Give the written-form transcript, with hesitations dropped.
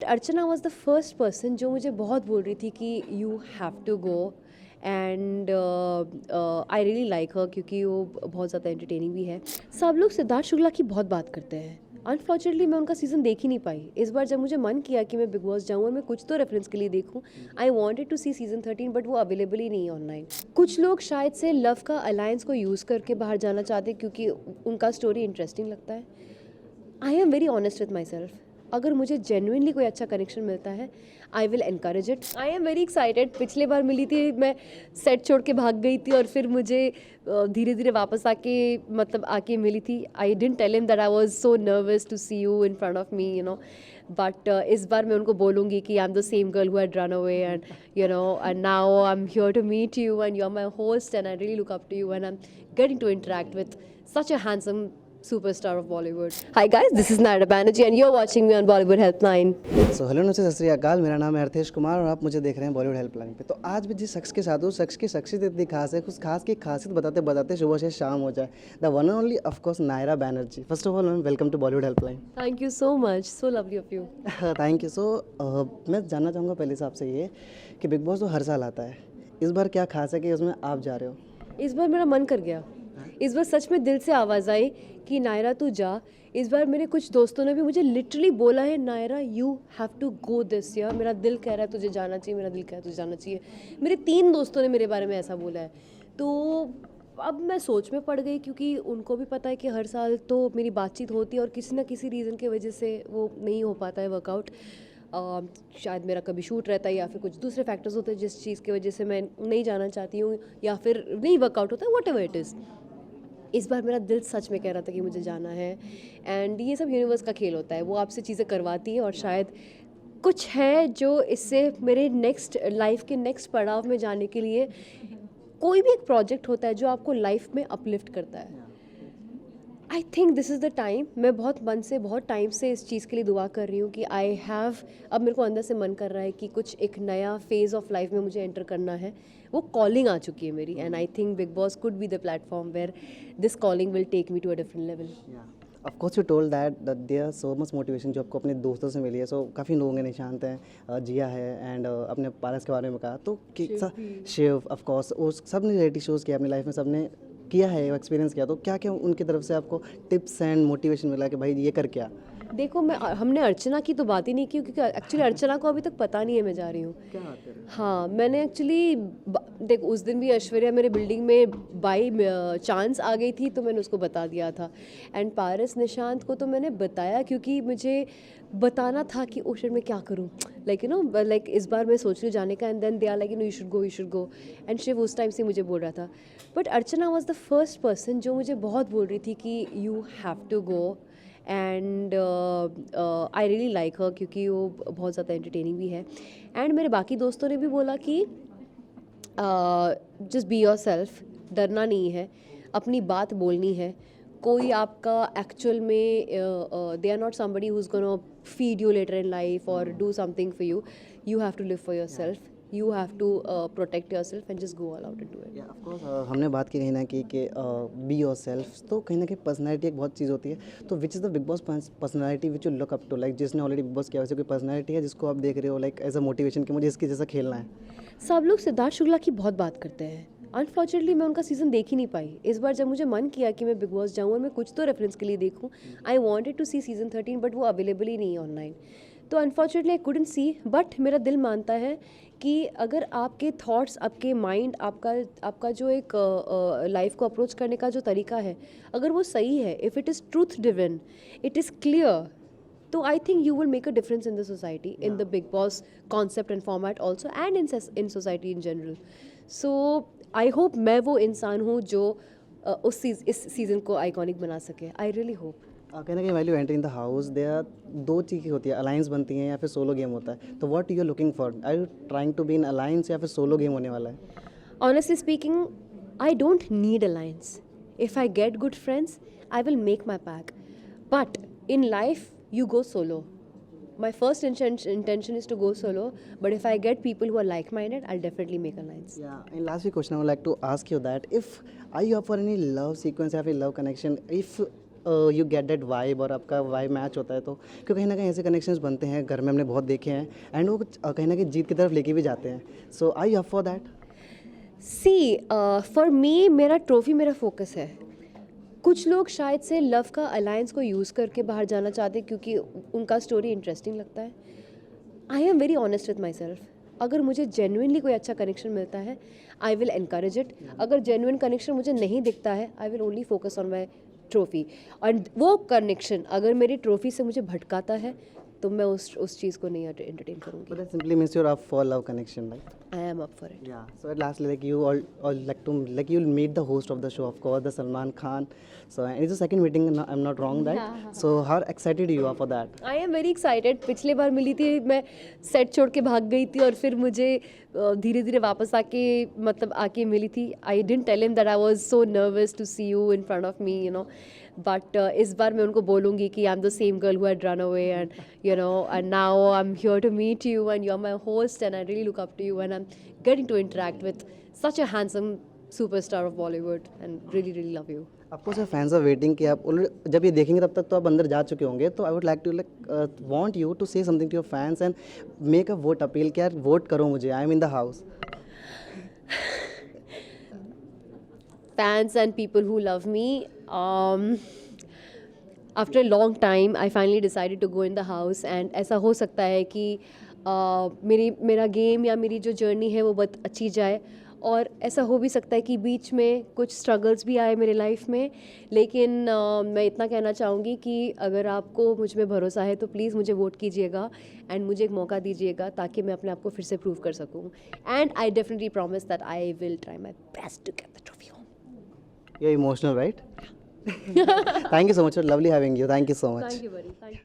Archana was the first person जो मुझे बहुत बोल रही थी कि you have to go and I really like her क्योंकि वो बहुत ज़्यादा एंटरटेनिंग भी है। सब लोग सिद्धार्थ शुक्ला की बहुत बात करते हैं। अनफॉर्चुनेटली मैं उनका सीज़न देख ही नहीं पाई। इस बार जब मुझे मन किया कि मैं बिग बॉस जाऊँ और मैं कुछ तो रेफरेंस के लिए देखूँ, I wanted to see season 13 but वो अवेलेबल ही नहीं है ऑनलाइन। कुछ लोग शायद से लव का अलायंस को यूज़ करके बाहर जाना चाहते हैं क्योंकि उनका स्टोरी इंटरेस्टिंग लगता है। I am very honest with my self. अगर मुझे जेन्युइनली कोई अच्छा कनेक्शन मिलता है, I will encourage it. I am very excited. पिछले बार मिली थी, मैं सेट छोड़ के भाग गई थी और फिर मुझे धीरे धीरे वापस आके मिली थी। I didn't tell him that I was so nervous to see you in front of me, but इस बार मैं उनको बोलूँगी कि I am the same girl who had run away and and now I am here to meet you and you are my host and I really look up to you and I am getting to interact with such a handsome superstar of Bollywood. Hi guys, this is Naira Banerjee and you're watching me on Bollywood Helpline. Hello नमस्ते सत श्री अकाल। मेरा नाम है अर्थेश कुमार और आप मुझे देख रहे हैं बॉलीवुड हेल्पलाइन पे। तो आज भी जिस शख्स के साथ हूँ, शख्स की शख्सियत इतनी खास है, उस खास की खासियत बताते बताते सुबह से शाम हो जाए। The one and only of course Nyra Banerjee. First of all ma'am, welcome to Bollywood helpline. Thank you so much. So lovely of you. Thank you. So मैं जानना चाहूँगा पहले से आपसे ये कि बिग बॉस तो हर साल आता है, इस बार क्या खास है कि उसमें आप जा रहे हो? इस बार मेरा मन कर गया। इस बार सच में दिल से आवाज़ आई कि नायरा तू जा। इस बार मेरे कुछ दोस्तों ने भी मुझे लिटरली बोला है, Naira you have to go this year. मेरा दिल कह रहा है तुझे जाना चाहिए, मेरा दिल कह रहा है तुझे जाना चाहिए। मेरे 3 दोस्तों ने मेरे बारे में ऐसा बोला है। तो अब मैं सोच में पड़ गई क्योंकि उनको भी पता है कि हर साल तो मेरी बातचीत होती है और किसी ना किसी रीज़न की वजह से वो नहीं हो पाता है वर्कआउट। शायद मेरा कभी शूट रहता है या फिर कुछ दूसरे फैक्टर्स होते हैं जिस चीज़ की वजह से मैं नहीं जाना चाहती हूँ या फिर नहीं वर्कआउट होता है, वट एवर इट इज़। इस बार मेरा दिल सच में कह रहा था कि मुझे जाना है एंड ये सब यूनिवर्स का खेल होता है, वो आपसे चीज़ें करवाती है और शायद कुछ है जो इससे मेरे नेक्स्ट लाइफ के नेक्स्ट पड़ाव में जाने के लिए कोई भी एक प्रोजेक्ट होता है जो आपको लाइफ में अपलिफ्ट करता है। I think this is the time. मैं बहुत मन से बहुत टाइम से इस चीज़ के लिए दुआ कर रही हूँ कि आई हैव, अब मेरे को अंदर से मन कर रहा है कि कुछ एक नया फेज़ ऑफ लाइफ में मुझे एंटर करना है। वो कॉलिंग आ चुकी है मेरी and I think Bigg Boss could be the platform where this calling will take me to a different level. Of course you told that there so much motivation जो आपको अपने दोस्तों से मिली है। सो काफ़ी लोगों ने निशांत हैं, जिया है एंड अपने पारस के बारे में कहा, तो शिव ऑफ कोर्स वो सब ने रियलिटी शोज़ किया अपनी लाइफ में, सब ने किया है, एक्सपीरियंस किया। तो क्या क्या उनकी तरफ से आपको टिप्स एंड मोटिवेशन मिला कि भाई ये कर क्या? देखो, हमने अर्चना की तो बात ही नहीं की क्योंकि एक्चुअली अर्चना को अभी तक पता नहीं है मैं जा रही हूँ। हाँ, मैंने एक्चुअली देख उस दिन भी ऐश्वर्या मेरे बिल्डिंग में बाई चांस आ गई थी तो मैंने उसको बता दिया था। एंड पारस निशांत को तो मैंने बताया क्योंकि मुझे बताना था कि ओशन में क्या करूँ, लाइक इस बार मैं सोच रही हूँ जाने का and then they are like you should go and Shiv उस टाइम से मुझे बोल रहा था। But Archana was the first person जो मुझे बहुत बोल रही थी कि you have to go and I really like her क्योंकि वो बहुत ज़्यादा एंटरटेनिंग भी है। एंड मेरे बाकी दोस्तों ने भी बोला कि जस्ट बी योर सेल्फ, डरना नहीं है, अपनी बात बोलनी है। कोई आपका एक्चुअल में they are not somebody who is gonna feed you later in life और do something for you. You have to live for yourself, you have to protect yourself and just go all out and do it. या of course हमने बात की कहीं ना कि be your self, तो कहीं ना कहीं पर्सनैलिटी एक बहुत चीज़ होती है। तो which is the Bigg Boss personality which you look up to, like जिसने ऑलरेडी बिग बॉस किया, वैसे कोई पर्सनैलिटी है जिसको आप देख रहे हो लाइक एज अ मोटिवेशन कि मुझे इसके जैसा खेलना है? सब लोग सिद्धार्थ शुक्ला की बहुत बात करते हैं। अनफॉर्चुनेटली मैं उनका सीज़न देख ही नहीं पाई। इस बार जब मुझे मन किया कि मैं बिग बॉस जाऊँ और मैं कुछ तो रेफरेंस के लिए देखूँ, I wanted to see season 13 but वो अवेलेबल ही नहीं है ऑनलाइन। तो unfortunately I couldn't see, but मेरा दिल मानता है कि अगर आपके थॉट्स, आपके माइंड, आपका जो एक लाइफ को अप्रोच करने का जो तरीका है, अगर वो सही है, if it is truth driven, it is clear, तो I think you will make a difference in the society, in the Bigg Boss concept and format also and in society in general. So I hope मैं वो इंसान हूँ जो इस season को iconic बना सके। I really hope. कहना कि value enter in the house there दो चीज़ें होती है, अलायंस बनती हैं या फिर सोलो गेम होता है। तो what you are looking for? Are you trying to be in alliance या फिर सोलो गेम होने वाला है? Honestly speaking, I don't need alliance. If I get good friends, I will make my pack. But in life, you go solo. My first intention is to go solo, but if I get people who are like-minded, I'll definitely make alliance. Yeah, and last week question I would like to ask you that if are you up for any love sequence या फिर love connection? If you get that vibe और आपका vibe match होता है, तो क्योंकि कहीं ना कहीं ऐसे कनेक्शंस बनते हैं, घर में हमने बहुत देखे हैं, एंड वो कहीं ना कहीं जीत की तरफ लेके भी जाते हैं. So I up for that. See for me मेरा ट्रॉफी मेरा फोकस है. कुछ लोग शायद से लव का अलायंस को यूज़ करके बाहर जाना चाहते हैं क्योंकि उनका स्टोरी इंटरेस्टिंग लगता है. I am very honest with my self. अगर मुझे जेन्युइनली कोई अच्छा कनेक्शन मिलता है आई विल एनकरेज इट. अगर जेन्युइन कनेक्शन मुझे नहीं दिखता है I will only focus on my trophy. और वो कनेक्शन अगर मेरी ट्रॉफी से मुझे भटकाता है तो मैं उस चीज़ को नहीं एंटरटेन करूँगी. But that simply means you're up for love connection, right? I am up for it. Yeah. So at last, like you all like you'll meet the host of the show, of course, the Salman Khan. So and it's the second meeting. I'm not wrong, right? So how excited you are for that? I am very excited. पिछले बार मिली थी मैं set छोड़ के भाग गई थी और फिर मुझे धीरे धीरे वापस आके मिली थी. I didn't tell him that I was so nervous to see you in front of me, you know. But इस बार मैं उनको बोलूँगी कि I am the same girl who had run away and you know and now I am here to meet you and you are my host and I really look up to you and I am getting to interact with such a handsome superstar of Bollywood and really really love you. आपको sir fans are waiting कि आप जब ये देखेंगे तब तक तो आप अंदर जा चुके होंगे, तो I would like to want you to say something to your fans and make a vote appeal कि यार वोट करो मुझे, I am in the house. Fans and people who love me, after a long time I finally decided to go in the house and ऐसा हो सकता है कि मेरा गेम या मेरी जो जर्नी है वो बहुत अच्छी जाए. और ऐसा हो भी सकता है कि बीच में कुछ स्ट्रगल्स भी आए मेरे लाइफ में. लेकिन मैं इतना कहना चाहूँगी कि अगर आपको मुझ में भरोसा है तो प्लीज़ मुझे वोट कीजिएगा एंड मुझे एक मौका दीजिएगा ताकि मैं अपने आप को फिर से प्रूव कर सकूँ. And I definitely promise that I will try my best to get the trophy home. You're emotional, right? Thank you so much. Lovely having you. Thank you so much. Thank you, buddy. Thank you.